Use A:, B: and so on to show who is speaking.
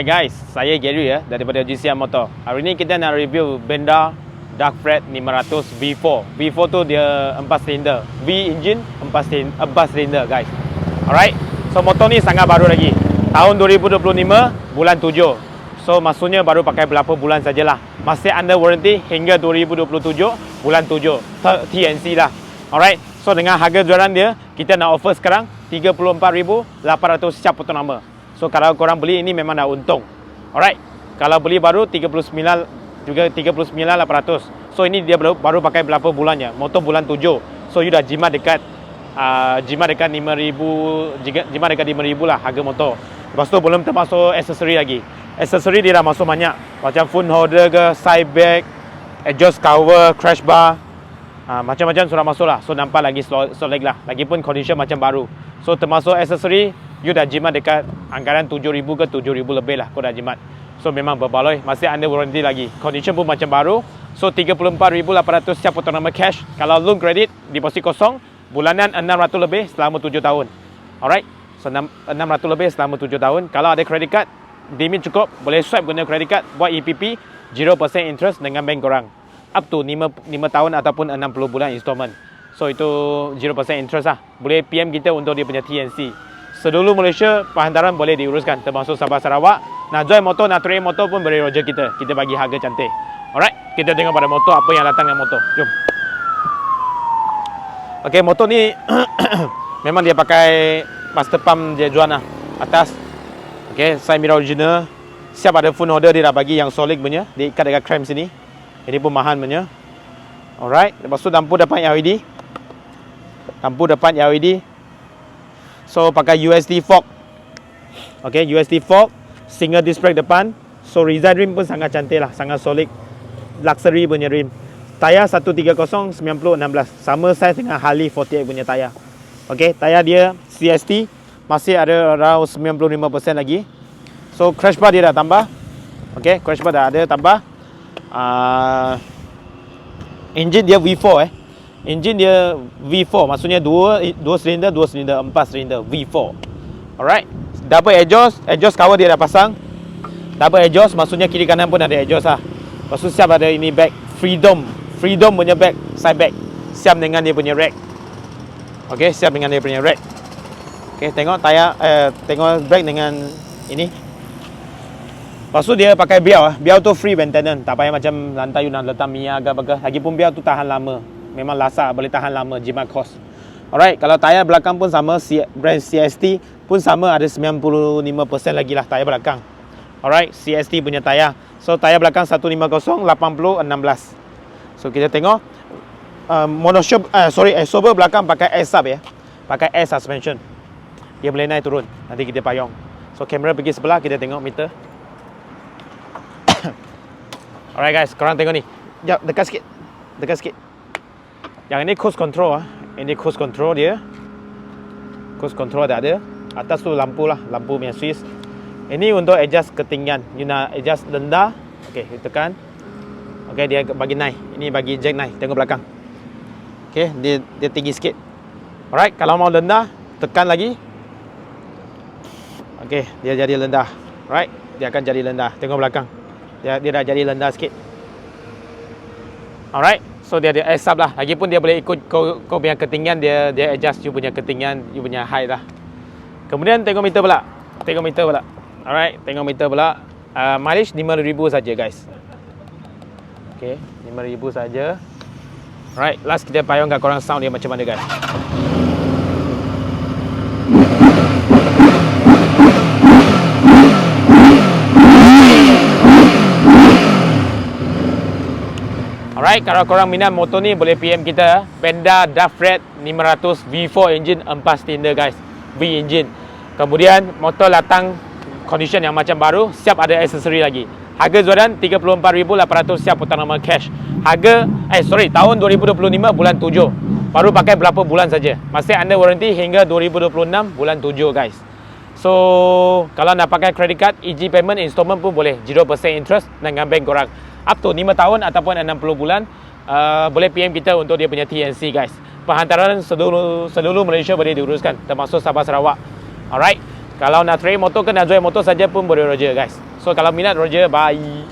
A: Hai guys, saya Gary ya daripada GCR Motor. Hari ni kita nak review Benda Dark Fred 500 V4. V4 tu dia 4 silinder, V engine 4 silinder guys. Alright. So motor ni sangat baru lagi. Tahun 2025 bulan 7. So maksudnya baru pakai berapa bulan sajalah. Masih under warranty hingga 2027 bulan 7. TNC lah. Alright. So dengan harga jualan dia, kita nak offer sekarang 34,800 siap potong nama. So kalau korang beli ini memang dah untung. Alright. Kalau beli baru 39 juga 39,800. So ini dia baru pakai berapa bulannya. Motor bulan 7. So you dah jimat dekat 5,000, jimat dekat 5,000 lah harga motor. Lepas tu belum termasuk aksesori lagi. Aksesori dia dah masuk banyak. Macam phone holder ke, side bag, exhaust cover, crash bar. Macam-macam sudah masuk lah. So nampak lagi solid lah. Lagipun condition macam baru. So termasuk aksesori, you dah jimat dekat anggaran 7,000 ke 7,000 lebih lah kau dah jimat. So memang berbaloi. Masih under warranty lagi. Condition pun macam baru. So 34,800 siap potong nama cash. Kalau loan credit, deposit kosong, bulanan 600 lebih selama 7 tahun. Alright. So 600 lebih selama 7 tahun. Kalau ada credit card, limit cukup, boleh swipe guna credit card, buat EPP 0% interest dengan bank korang. Up to 5 tahun ataupun 60 bulan installment. So itu 0% interest lah. Boleh PM kita untuk dia punya TNC. Seluruh Malaysia, perhantaran boleh diuruskan, termasuk Sabah Sarawak. Nak join motor, nak trade motor pun boleh roger kita. Kita bagi harga cantik. Alright, kita tengok pada motor apa yang datang dengan motor. Jom. Okay, motor ni memang dia pakai master pump dia jual lah atas. Okay, side mirror original. Siap ada phone holder dia dah bagi yang solid punya. Dia ikat dekat clamp sini. Ini pun mahal punya. Alright, lepas tu lampu depan LED. Lampu depan LED. So pakai USD fork. Okay, USD fork, single disc brake depan. So Rizal rim pun sangat cantik lah, sangat solid. Luxury punya rim. Tayar 130 90/16. Sama size dengan Harley 48 punya tayar. Okay, tayar dia CST masih ada around 95% lagi. So crash bar dia dah tambah. Okay, crash bar dah ada tambah. Engine dia V4 Engine dia V4, maksudnya 2 silinder, 4 silinder V4. Alright. Double exhaust cover dia dah pasang. Double exhaust maksudnya kiri kanan pun ada exhaust lah. Lepas tu siap ada ini bag Freedom punya bag, side bag. Siap dengan dia punya rack. Okay, siap dengan dia punya rack. Okay, tengok tayar, tengok brake dengan ini. Lepas tu dia pakai biau. Biau tu free maintenance. Tak payah macam lantai you nak letak minyak ke apa. Lagipun biau tu tahan lama. Memang lasak, boleh tahan lama, jimat kos. Alright, kalau tayar belakang pun sama, brand CST pun sama, ada 95% lagi lah tayar belakang. Alright, CST punya tayar. So tayar belakang 150 80/16. So kita tengok monoshock, exober belakang pakai air sub ya. Pakai air suspension. Dia boleh naik turun. Nanti kita payung. So kamera pergi sebelah, kita tengok meter. Alright guys, korang tengok ni. Jap, dekat sikit. Yang ini cruise control Ini cruise control dia. Cruise control dah ada. Atas tu lampu lah, lampu punya switch. Ini untuk adjust ketinggian. You nak adjust rendah, okey, you tekan. Okey, dia bagi naik. Ini bagi jack naik. Tengok belakang. Okey, dia tinggi sikit. Alright, kalau mau rendah, tekan lagi. Okey, dia jadi rendah. Right, dia akan jadi rendah. Tengok belakang. Dia dah jadi rendah sikit. Alright, so dia ada air sub lah. Lagipun dia boleh ikut kau punya ketinggian, dia adjust you punya ketinggian, you punya height lah. Kemudian tengok meter pula. Alright, tengok meter pula. Mileage 5,000 saja guys. Okay, 5,000 saja. Alright, last kita payung kat korang sound dia macam mana guys. Alright, kalau korang minat motor ni boleh PM kita. Benda Dark Fred 500 V4 engine 4 silinder guys. V engine. Kemudian motor datang condition yang macam baru, siap ada aksesori lagi. Harga jualan 34,800 siap potong nama cash. Tahun 2025 bulan 7. Baru pakai berapa bulan saja. Masih under warranty hingga 2026 bulan 7 guys. So kalau nak pakai credit card, easy payment, installment pun boleh 0% interest dengan bank korang. Up to 5 tahun ataupun 60 bulan. Boleh PM kita untuk dia punya TNC guys. Perhantaran seluruh Malaysia boleh diuruskan, termasuk Sabah Sarawak. Alright. Kalau nak trade motor ke nak jual motor saja pun boleh Roger guys. So kalau minat Roger, bye.